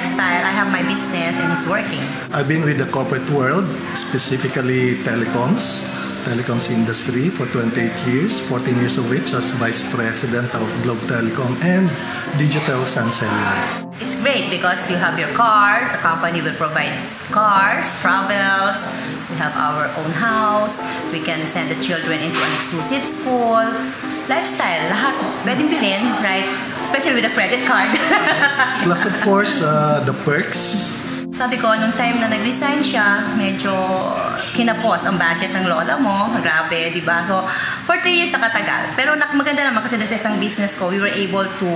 lifestyle. I have my business and it's working. I've been with the corporate world, specifically telecoms industry for 28 years, 14 years of which as Vice President of Globe Telecom and Digital Sun Cellular. It's great because you have your cars, the company will provide cars, travels, we have our own house, we can send the children into an exclusive school, lifestyle, lahat pwedeng bilhin, right? Especially with a credit card. Plus of course, the perks. Sabi ko, nung time na nag-resign siya, medyo kinapos ang budget ng lola mo. Grabe, di ba? So, for 3 years nakatagal. Pero maganda naman kasi doon sa isang business ko, we were able to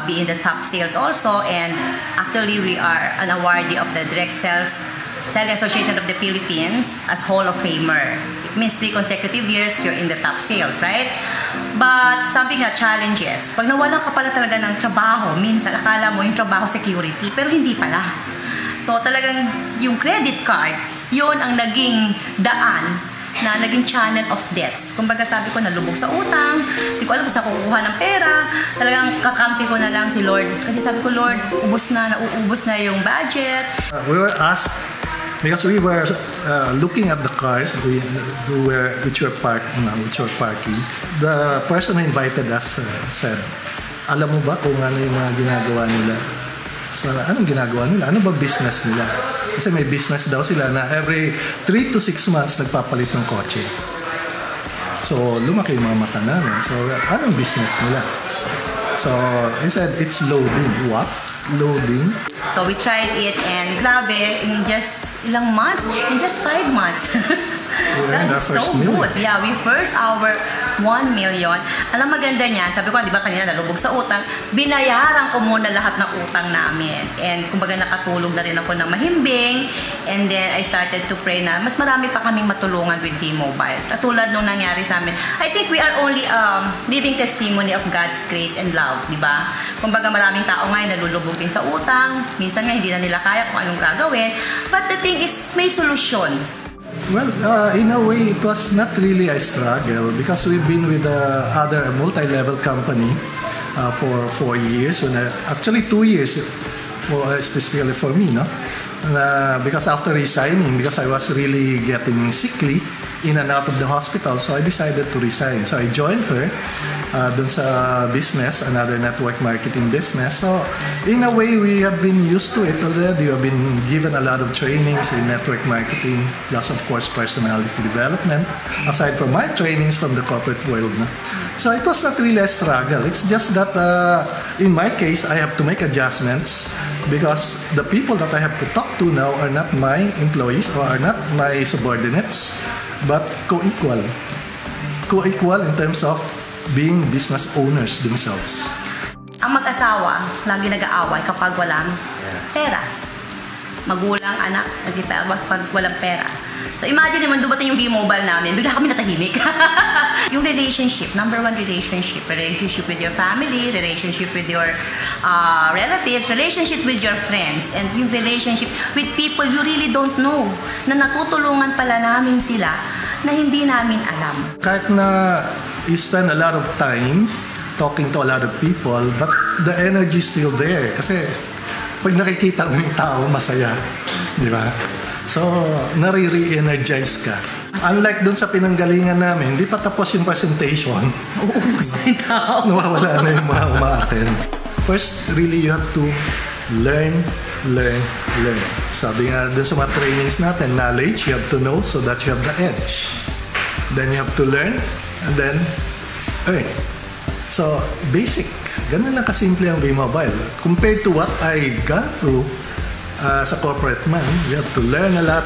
be in the top sales also. And actually, we are an awardee of the Direct Selling Association of the Philippines as Hall of Famer. It means 3 consecutive years, you're in the top sales, right? But sabi nga, challenges. Pag nawalan ka pala talaga ng trabaho, minsan akala mo yung trabaho security, pero hindi pala. So talagang yung credit card, yun ang naging daan na naging channel of debts. Kumbaga sabi ko, nalubog sa utang, hindi ko alam kung saan kukuha ng pera, talagang kakampi ko na lang si Lord. Kasi sabi ko, Lord, nauubos na yung budget. We were asked, because we were looking at the cars which were parking, the person who invited us said, alam mo ba kung ano yung mga ginagawa nila? So, anong ginagawa nila? Ano ba business nila? Kasi may business daw sila na every 3 to 6 months nagpapalit ng kotse. So, lumaki yung mga mata namin. So, anong business nila? So, I said, it's loading. What? Loading? So, we tried it and grabe, in just ilang months, in just 5 months. That is so good. Yeah, we first our 1 million. Alam maganda niyan, sabi ko, di ba kanina nalubog sa utang, binayaran ko muna lahat ng utang namin. And kumbaga nakatulog na rin ako ng mahimbing. And then I started to pray na mas marami pa kaming matulungan with T-Mobile. Katulad nung nangyari sa amin. I think we are only living testimony of God's grace and love, di ba? Kumbaga maraming tao ngayon nalulubog din sa utang. Minsan nga hindi na nila kaya kung anong gagawin. But the thing is, may solusyon. Well, in a way, it was not really a struggle because we've been with other multi-level company for 4 years. Actually, 2 years, specifically for me, no? Because after resigning, because I was really getting sickly in and out of the hospital, so I decided to resign. So I joined her dun sa business, another network marketing business. So in a way, we have been used to it already. We have been given a lot of trainings in network marketing, plus of course personality development, aside from my trainings from the corporate world. No? So it was not really a struggle. It's just that in my case, I have to make adjustments because the people that I have to talk to now are not my employees or are not my subordinates, but co-equal. Co-equal in terms of being business owners themselves. Ang mag-asawa, lagi nag-aaway kapag walang pera. Magulang, anak, pag walang pera. So imagine naman, dumating yung V-Mobile namin, bigla kami natahimik. Yung relationship, number 1 relationship with your family, relationship with your relatives, relationship with your friends, and yung relationship with people you really don't know, na natutulungan pala namin sila na hindi namin alam. Kahit na you spend a lot of time talking to a lot of people, but the energy is still there. Kasi pag nakikita mo yung tao, masaya. Di ba? So, nare-re-energize ka. Unlike dun sa pinanggalingan namin, hindi pa tapos yung presentation. Uubos na yung tao. Nawawala na yung mga uma-attend. First, really, you have to learn. Sabi nga dun sa mga trainings natin, knowledge, you have to know so that you have the edge. Then you have to learn, and then earn. So, basic. Ganun lang kasimple ang V-Mobile. Compared to what I gone through sa corporate man, you have to learn a lot.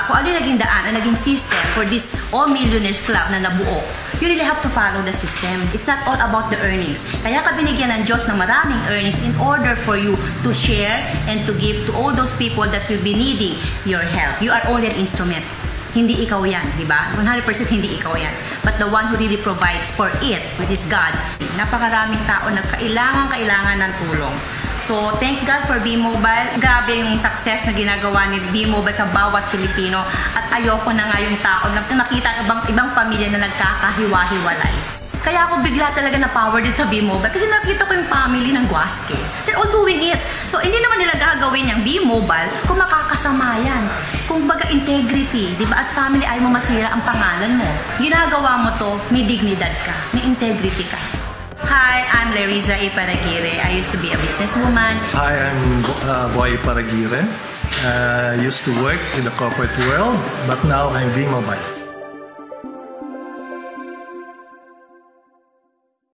Kung ano yung naging daan, ang naging system for this All Millionaires Club na nabuo, you really have to follow the system. It's not all about the earnings. Kaya ka binigyan ng Diyos ng maraming earnings in order for you to share and to give to all those people that will be needing your help. You are only an instrument. Hindi ikaw yan, di ba? 100% hindi ikaw yan. But the one who really provides for it, which is God. Napakaraming tao na kailangan ng tulong. So, thank God for V-Mobile. Grabe yung success na ginagawa ni V-Mobile sa bawat Pilipino. At ayoko na nga yung tao na nakita ibang pamilya na nagkakahiwa-hiwalay. Kaya ako bigla talaga na-power din sa V-Mobile kasi nakita ko yung family ng Guasque. They're all doing it. So, hindi naman nila gagawin yung V-Mobile kung makakasama yan. Kung baga integrity, di ba? As family, ayaw mo masira ang pangalan mo. Ginagawa mo to, may dignidad ka, may integrity ka. Hi, I'm Leriza A. Paraguirre. I used to be a businesswoman. Hi, I'm Boy Paraguirre. Used to work in the corporate world, but now I'm V-Mobile.